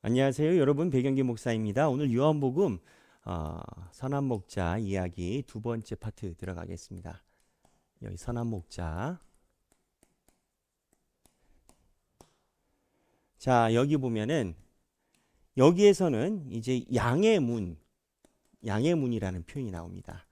안녕하세요, 여러분. 백영기 목사입니다. 오늘 요한복음 선한 목자 이야기 두 번째 파트 들어가겠습니다. 여기 선한 목자. 자, 여기 보면은 여기에서는 이제 양의 문이라는 표현이 나옵니다.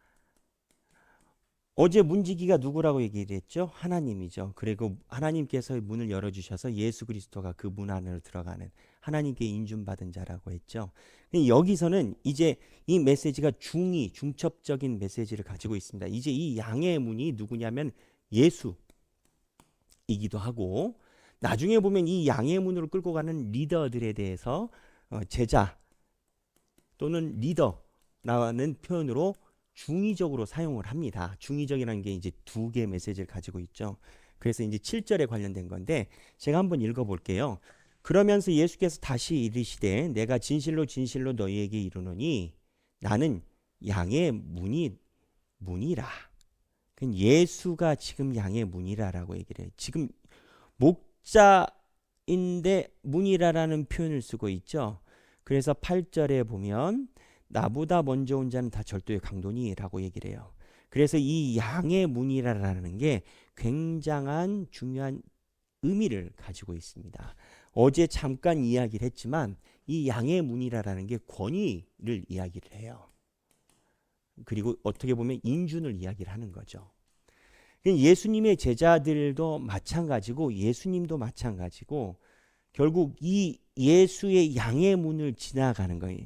어제 문지기가 누구라고 얘기를 했죠? 하나님이죠. 그리고 하나님께서 문을 열어주셔서 예수 그리스도가 그 문 안으로 들어가는 하나님께 인준받은 자라고 했죠. 여기서는 이제 이 메시지가 중첩적인 메시지를 가지고 있습니다. 이제 이 양의 문이 누구냐면 예수이기도 하고, 나중에 보면 이 양의 문으로 끌고 가는 리더들에 대해서 제자 또는 리더라는 표현으로 중의적으로 사용을 합니다. 중의적이라는 게 이제 두 개의 메시지를 가지고 있죠. 그래서 이제 7절에 관련된 건데 제가 한번 읽어볼게요. 그러면서 예수께서 다시 이르시되 내가 진실로 진실로 너희에게 이르노니 나는 양의 문이라. 예수가 지금 양의 문이라라고 얘기를 해요. 지금 목자인데 문이라라는 표현을 쓰고 있죠. 그래서 8절에 보면 나보다 먼저 온 자는 다 절도의 강도니라고 얘기를 해요. 그래서 이 양의 문이라는 게 굉장한 중요한 의미를 가지고 있습니다. 어제 잠깐 이야기를 했지만 이 양의 문이라는 게 권위를 이야기를 해요. 그리고 어떻게 보면 인준을 이야기를 하는 거죠. 예수님의 제자들도 마찬가지고 예수님도 마찬가지고 결국 이 예수의 양의 문을 지나가는 거예요.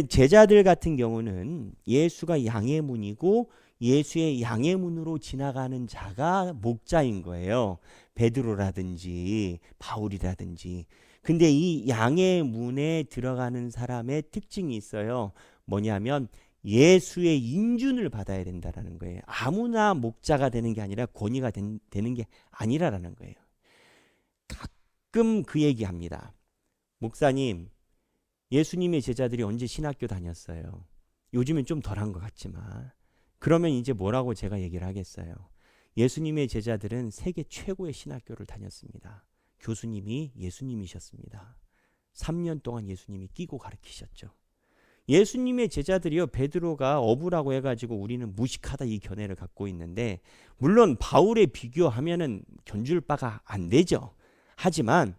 제자들 같은 경우는 예수가 양의 문이고 예수의 양의 문으로 지나가는 자가 목자인 거예요. 베드로라든지 바울이라든지. 근데 이 양의 문에 들어가는 사람의 특징이 있어요. 뭐냐면 예수의 인준을 받아야 된다라는 거예요. 아무나 목자가 되는 게 아니라 권위가 되는 게 아니라라는 거예요. 가끔 그 얘기합니다. 목사님, 예수님의 제자들이 언제 신학교 다녔어요? 요즘은 좀 덜한 것 같지만. 그러면 이제 뭐라고 제가 얘기를 하겠어요? 예수님의 제자들은 세계 최고의 신학교를 다녔습니다. 교수님이 예수님이셨습니다. 3년 동안 예수님이 끼고 가르치셨죠. 예수님의 제자들이요, 베드로가 어부라고 해가지고 우리는 무식하다 이 견해를 갖고 있는데, 물론 바울에 비교하면은 견줄 바가 안 되죠. 하지만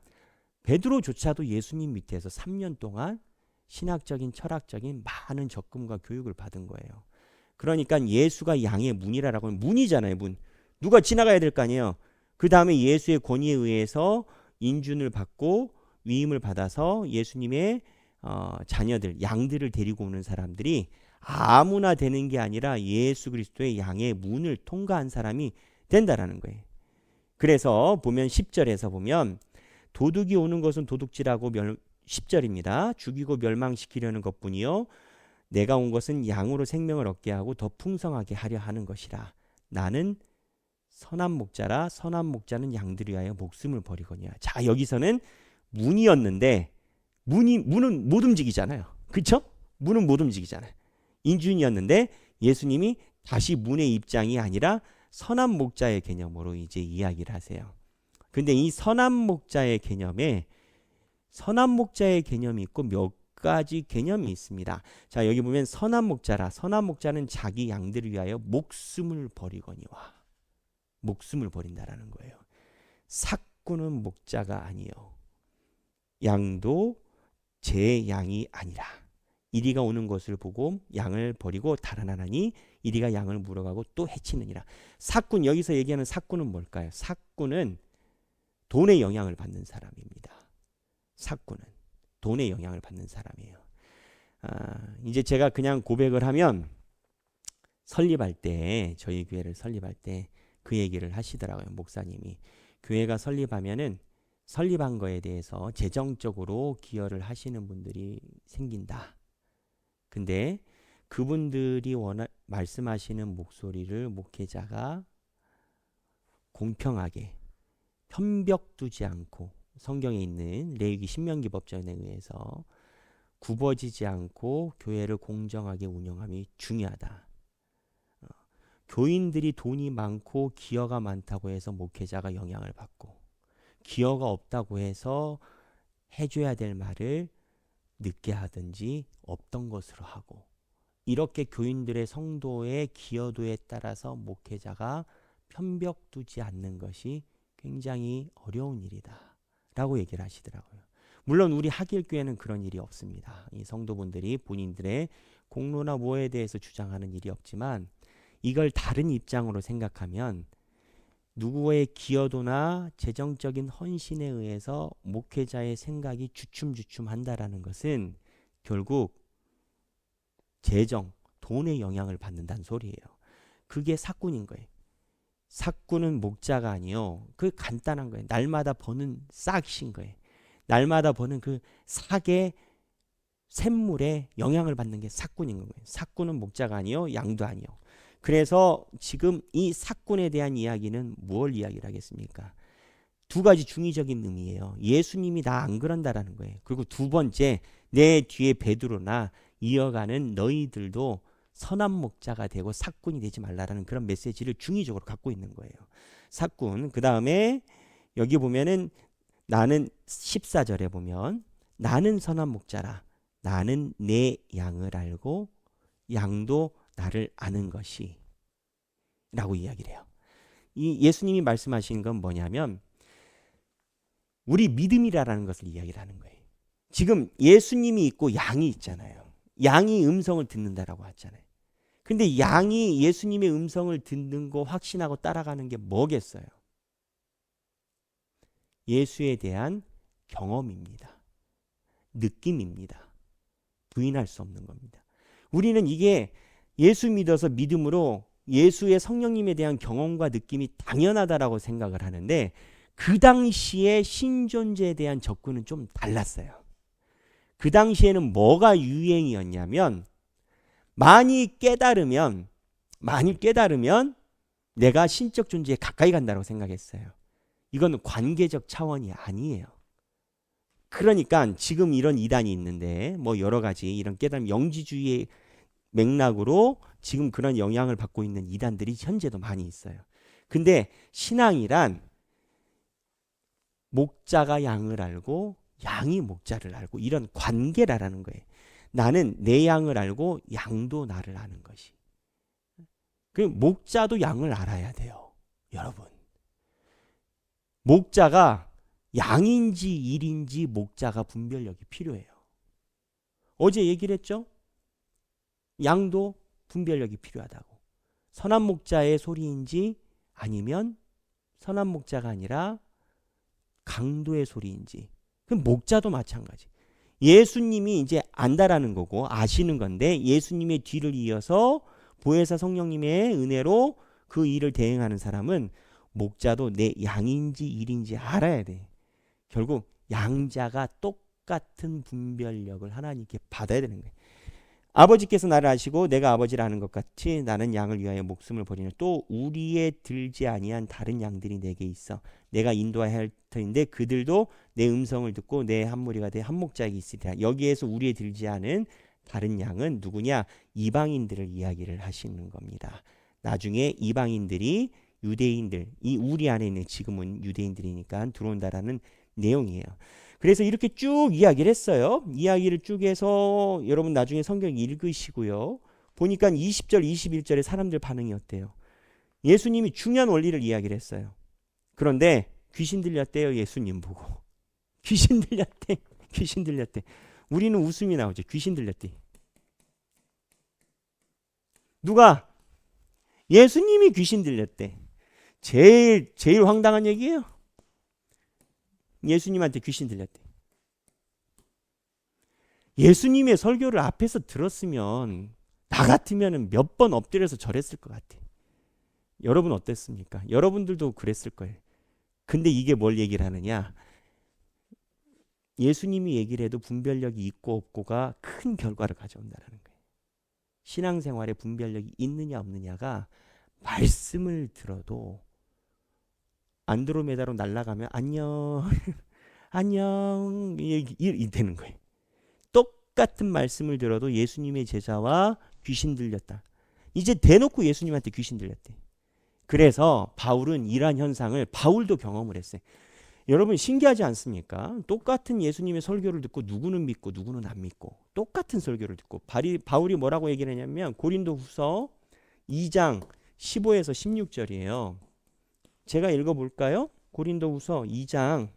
베드로조차도 예수님 밑에서 3년 동안 신학적인 철학적인 많은 적금과 교육을 받은 거예요. 그러니까 예수가 양의 문이라고 하면 문이잖아요. 문. 누가 지나가야 될 거 아니에요. 그 다음에 예수의 권위에 의해서 인준을 받고 위임을 받아서 예수님의 자녀들, 양들을 데리고 오는 사람들이 아무나 되는 게 아니라 예수 그리스도의 양의 문을 통과한 사람이 된다라는 거예요. 그래서 보면 10절에서 보면 도둑이 오는 것은 도둑질하고 10절입니다. 죽이고 멸망시키려는 것뿐이요 내가 온 것은 양으로 생명을 얻게 하고 더 풍성하게 하려 하는 것이라. 나는 선한 목자라. 선한 목자는 양들을 위하여 목숨을 버리거니와. 자, 여기서는 문이었는데 문은 못 움직이잖아요. 그렇죠? 문은 못 움직이잖아요. 인준이었는데 예수님이 다시 문의 입장이 아니라 선한 목자의 개념으로 이제 이야기를 하세요. 근데 이 선한 목자의 개념이 있고 몇 가지 개념이 있습니다. 자, 여기 보면 선한 목자라. 선한 목자는 자기 양들을 위하여 목숨을 버리거니와. 목숨을 버린다라는 거예요. 삭구는 목자가 아니요 양도 제 양이 아니라. 이리가 오는 것을 보고 양을 버리고 달아나니 이리가 양을 물어가고 또 해치느니라. 삭군, 여기서 얘기하는 삭군은 뭘까요? 삭군은 돈의 영향을 받는 사람입니다. 삭군은 돈의 영향을 받는 사람이에요. 이제 제가 그냥 고백을 하면 설립할 때, 저희 교회를 설립할 때 그 얘기를 하시더라고요. 목사님이 교회가 설립하면은 설립한 거에 대해서 재정적으로 기여를 하시는 분들이 생긴다. 근데 그분들이 말씀하시는 목소리를 목회자가 공평하게 편벽 두지 않고 성경에 있는 레위기 신명기 법전에 의해서 굽어지지 않고 교회를 공정하게 운영함이 중요하다. 교인들이 돈이 많고 기여가 많다고 해서 목회자가 영향을 받고 기여가 없다고 해서 해줘야 될 말을 늦게 하든지 없던 것으로 하고, 이렇게 교인들의 성도의 기여도에 따라서 목회자가 편벽 두지 않는 것이 굉장히 어려운 일이다 라고 얘기를 하시더라고요. 물론 우리 하길교회는 그런 일이 없습니다. 이 성도분들이 본인들의 공로나 뭐에 대해서 주장하는 일이 없지만, 이걸 다른 입장으로 생각하면 누구의 기여도나 재정적인 헌신에 의해서 목회자의 생각이 주춤주춤한다라는 것은 결국 재정, 돈의 영향을 받는다는 소리예요. 그게 삭군인 거예요. 삭군은 목자가 아니요, 그 간단한 거예요. 날마다 버는 싹인 거예요. 날마다 버는 그 삭의 샘물에 영향을 받는 게 삭군인 거예요. 삭군은 목자가 아니요, 양도 아니요. 그래서 지금 이 삭군에 대한 이야기는 뭘 이야기를 하겠습니까? 두 가지 중의적인 의미예요. 예수님이 나 안 그런다라는 거예요. 그리고 두 번째, 내 뒤에 베드로나 이어가는 너희들도 선한 목자가 되고 삭군이 되지 말라라는 그런 메시지를 중의적으로 갖고 있는 거예요. 삭군. 그 다음에 여기 보면은 나는 14절에 보면 나는 선한 목자라. 나는 내 양을 알고 양도 나를 아는 것이 라고 이야기를 해요. 이 예수님이 말씀하신 건 뭐냐면 우리 믿음이라는 것을 이야기를 하는 거예요. 지금 예수님이 있고 양이 있잖아요. 양이 음성을 듣는다라고 하잖아요. 근데 양이 예수님의 음성을 듣는 거 확신하고 따라가는 게 뭐겠어요? 예수에 대한 경험입니다. 느낌입니다. 부인할 수 없는 겁니다. 우리는 이게 예수 믿어서 믿음으로 예수의 성령님에 대한 경험과 느낌이 당연하다라고 생각을 하는데, 그 당시에 신존재에 대한 접근은 좀 달랐어요. 그 당시에는 뭐가 유행이었냐면 많이 깨달으면 내가 신적 존재에 가까이 간다고 생각했어요. 이건 관계적 차원이 아니에요. 그러니까 지금 이런 이단이 있는데 뭐 여러 가지 이런 깨달음 영지주의의 맥락으로 지금 그런 영향을 받고 있는 이단들이 현재도 많이 있어요. 근데 신앙이란 목자가 양을 알고 양이 목자를 알고 이런 관계라는 거예요. 나는 내 양을 알고 양도 나를 아는 것이. 그 목자도 양을 알아야 돼요. 여러분. 목자가 양인지 일인지 목자가 분별력이 필요해요. 어제 얘기를 했죠? 양도 분별력이 필요하다고. 선한 목자의 소리인지 아니면 선한 목자가 아니라 강도의 소리인지. 그럼 목자도 마찬가지. 예수님이 이제 안다라는 거고 아시는 건데, 예수님의 뒤를 이어서 보혜사 성령님의 은혜로 그 일을 대행하는 사람은 목자도 내 양인지 일인지 알아야 돼. 결국 양자가 똑같은 분별력을 하나님께 받아야 되는 거예요. 아버지께서 나를 아시고 내가 아버지를 아는 것 같이 나는 양을 위하여 목숨을 버리는, 또 우리에 들지 아니한 다른 양들이 내게 있어 내가 인도하여야 할 터인데 그들도 내 음성을 듣고 내 한 무리가 돼 한 목자에게 있으리라. 여기에서 우리에 들지 않은 다른 양은 누구냐? 이방인들을 이야기를 하시는 겁니다. 나중에 이방인들이 유대인들, 이 우리 안에 있는 지금은 유대인들이니까 들어온다라는 내용이에요. 그래서 이렇게 쭉 이야기를 했어요. 이야기를 쭉 해서 여러분 나중에 성경 읽으시고요. 보니까 20절, 21절에 사람들 반응이 어때요? 예수님이 중요한 원리를 이야기를 했어요. 그런데 귀신 들렸대요. 예수님 보고. 귀신 들렸대. 귀신 들렸대. 우리는 웃음이 나오죠. 귀신 들렸대. 누가? 예수님이 귀신 들렸대. 제일 황당한 얘기예요. 예수님한테 귀신 들렸대. 예수님의 설교를 앞에서 들었으면 나 같으면 몇 번 엎드려서 절했을 것 같아. 여러분 어땠습니까? 여러분들도 그랬을 거예요. 근데 이게 뭘 얘기를 하느냐? 예수님이 얘기를 해도 분별력이 있고 없고가 큰 결과를 가져온다는 거예요. 신앙생활에 분별력이 있느냐 없느냐가 말씀을 들어도 안드로메다로 날아가면 안녕 안녕 이 되는 거예요. 똑같은 말씀을 들어도 예수님의 제자와 귀신 들렸다. 이제 대놓고 예수님한테 귀신 들렸대. 그래서 바울은 이러한 현상을 바울도 경험을 했어요. 여러분 신기하지 않습니까? 똑같은 예수님의 설교를 듣고 누구는 믿고 누구는 안 믿고 똑같은 설교를 듣고 바울이 뭐라고 얘기를 했냐면 고린도후서 2장 15에서 16절이에요. 제가 읽어볼까요? 고린도후서 2장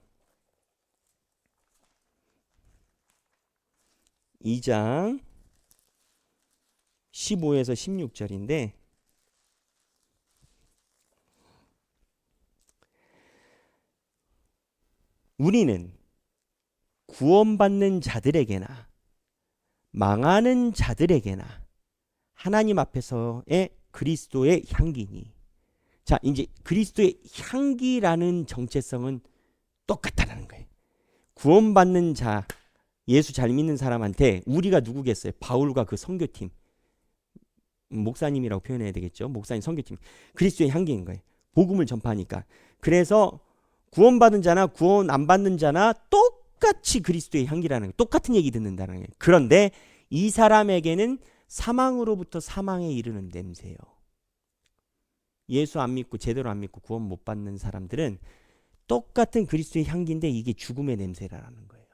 15에서 16절인데 우리는 구원받는 자들에게나 망하는 자들에게나 하나님 앞에서의 그리스도의 향기니. 자, 이제 그리스도의 향기라는 정체성은 똑같다는 거예요. 구원받는 자, 예수 잘 믿는 사람한테 우리가 누구겠어요? 바울과 그 선교팀, 목사님이라고 표현해야 되겠죠. 목사님 선교팀, 그리스도의 향기인 거예요. 복음을 전파하니까. 그래서 구원받은 자나 구원 안 받는 자나 똑같이 그리스도의 향기라는 거예요. 똑같은 얘기 듣는다는 거예요. 그런데 이 사람에게는 사망으로부터 사망에 이르는 냄새예요. 예수 안 믿고 제대로 안 믿고 구원 못 받는 사람들은 똑같은 그리스도의 향기인데 이게 죽음의 냄새라는 거예요.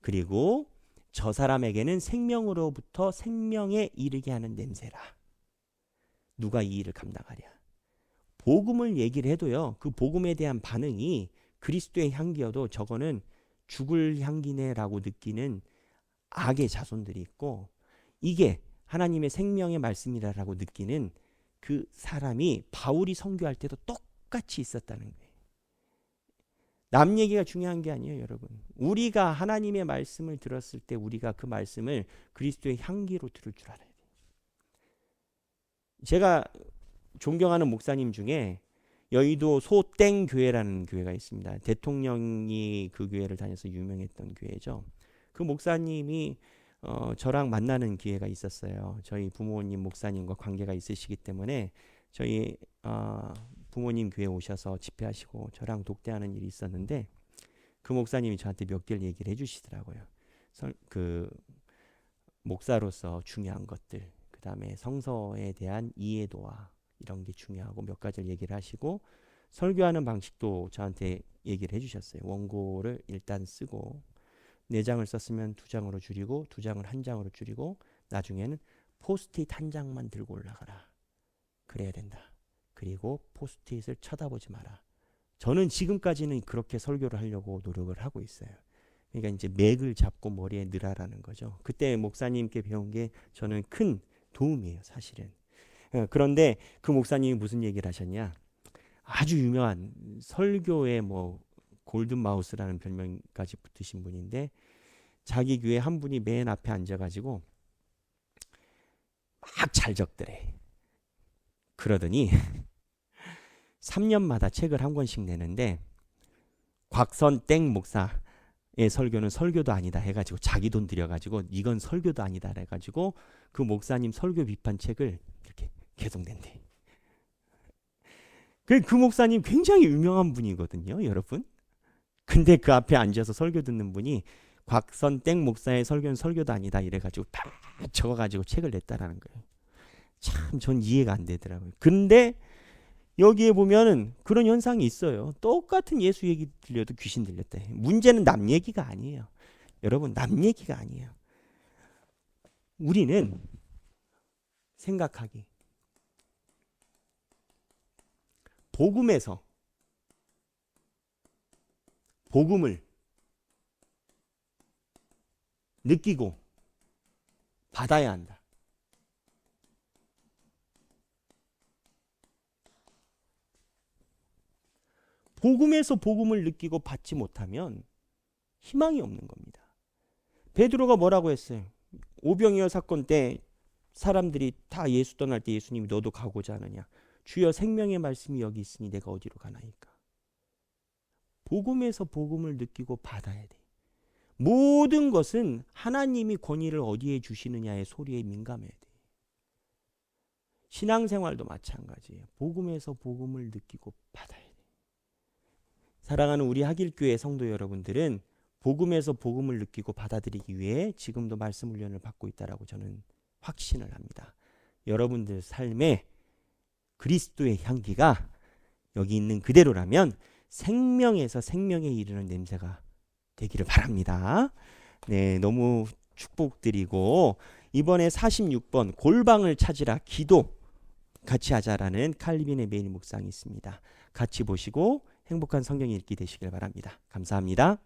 그리고 저 사람에게는 생명으로부터 생명에 이르게 하는 냄새라. 누가 이 일을 감당하랴. 복음을 얘기를 해도요. 그 복음에 대한 반응이 그리스도의 향기여도 저거는 죽을 향기네라고 느끼는 악의 자손들이 있고 이게 하나님의 생명의 말씀이라고 느끼는 그 사람이 바울이 선교할 때도 똑같이 있었다는 거예요. 남 얘기가 중요한 게 아니에요, 여러분. 우리가 하나님의 말씀을 들었을 때 우리가 그 말씀을 그리스도의 향기로 들을 줄 알아야 돼요. 제가 존경하는 목사님 중에 여의도 소땡 교회라는 교회가 있습니다. 대통령이 그 교회를 다녀서 유명했던 교회죠. 그 목사님이 저랑 만나는 기회가 있었어요. 저희 부모님 목사님과 관계가 있으시기 때문에 저희 부모님 교회 오셔서 집회하시고 저랑 독대하는 일이 있었는데 그 목사님이 저한테 몇 개를 얘기를 해주시더라고요. 그 목사로서 중요한 것들, 그 다음에 성서에 대한 이해도와 이런 게 중요하고 몇 가지를 얘기를 하시고 설교하는 방식도 저한테 얘기를 해주셨어요. 원고를 일단 쓰고 4장을 썼으면 2장으로 줄이고 2장을 1장으로 줄이고 나중에는 포스트잇 1장만 들고 올라가라. 그래야 된다. 그리고 포스트잇을 쳐다보지 마라. 저는 지금까지는 그렇게 설교를 하려고 노력을 하고 있어요. 그러니까 이제 맥을 잡고 머리에 넣으라는 거죠. 그때 목사님께 배운 게 저는 큰 도움이에요, 사실은. 그런데 그 목사님이 무슨 얘기를 하셨냐? 아주 유명한 설교의 뭐 골든 마우스라는 별명까지 붙으신 분인데 자기 교회 한 분이 맨 앞에 앉아가지고 막 잘 적더래. 그러더니 3년마다 책을 한 권씩 내는데 곽선 땡 목사의 설교는 설교도 아니다 해가지고 자기 돈 들여가지고 이건 설교도 아니다 해가지고 그 목사님 설교 비판 책을 이렇게 계속 낸대. 그 목사님 굉장히 유명한 분이거든요, 여러분. 근데 그 앞에 앉아서 설교 듣는 분이 곽선 땡 목사의 설교는 설교도 아니다 이래가지고 다 적어가지고 책을 냈다라는 거예요. 참 전 이해가 안 되더라고요. 근데 여기에 보면은 그런 현상이 있어요. 똑같은 예수 얘기 들려도 귀신 들렸다. 문제는 남 얘기가 아니에요. 여러분, 남 얘기가 아니에요. 우리는 생각하기. 복음에서 복음을 느끼고 받아야 한다. 복음에서 복음을 느끼고 받지 못하면 희망이 없는 겁니다. 베드로가 뭐라고 했어요? 오병이어 사건 때 사람들이 다 예수 떠날 때 예수님이 너도 가고자 하느냐? 주여 생명의 말씀이 여기 있으니 내가 어디로 가나이까? 복음에서 복음을 느끼고 받아야 돼. 모든 것은 하나님이 권위를 어디에 주시느냐의 소리에 민감해야 돼. 신앙생활도 마찬가지예요. 복음에서 복음을 느끼고 받아야 돼. 사랑하는 우리 하길교회 성도 여러분들은 복음에서 복음을 느끼고 받아들이기 위해 지금도 말씀 훈련을 받고 있다라고 저는 확신을 합니다. 여러분들 삶에 그리스도의 향기가 여기 있는 그대로라면 생명에서 생명에 이르는 냄새가 되기를 바랍니다. 네, 너무 축복드리고 이번에 46번 골방을 찾으라 기도 같이 하자라는 칼빈의 메일 묵상이 있습니다. 같이 보시고 행복한 성경 읽기 되시길 바랍니다. 감사합니다.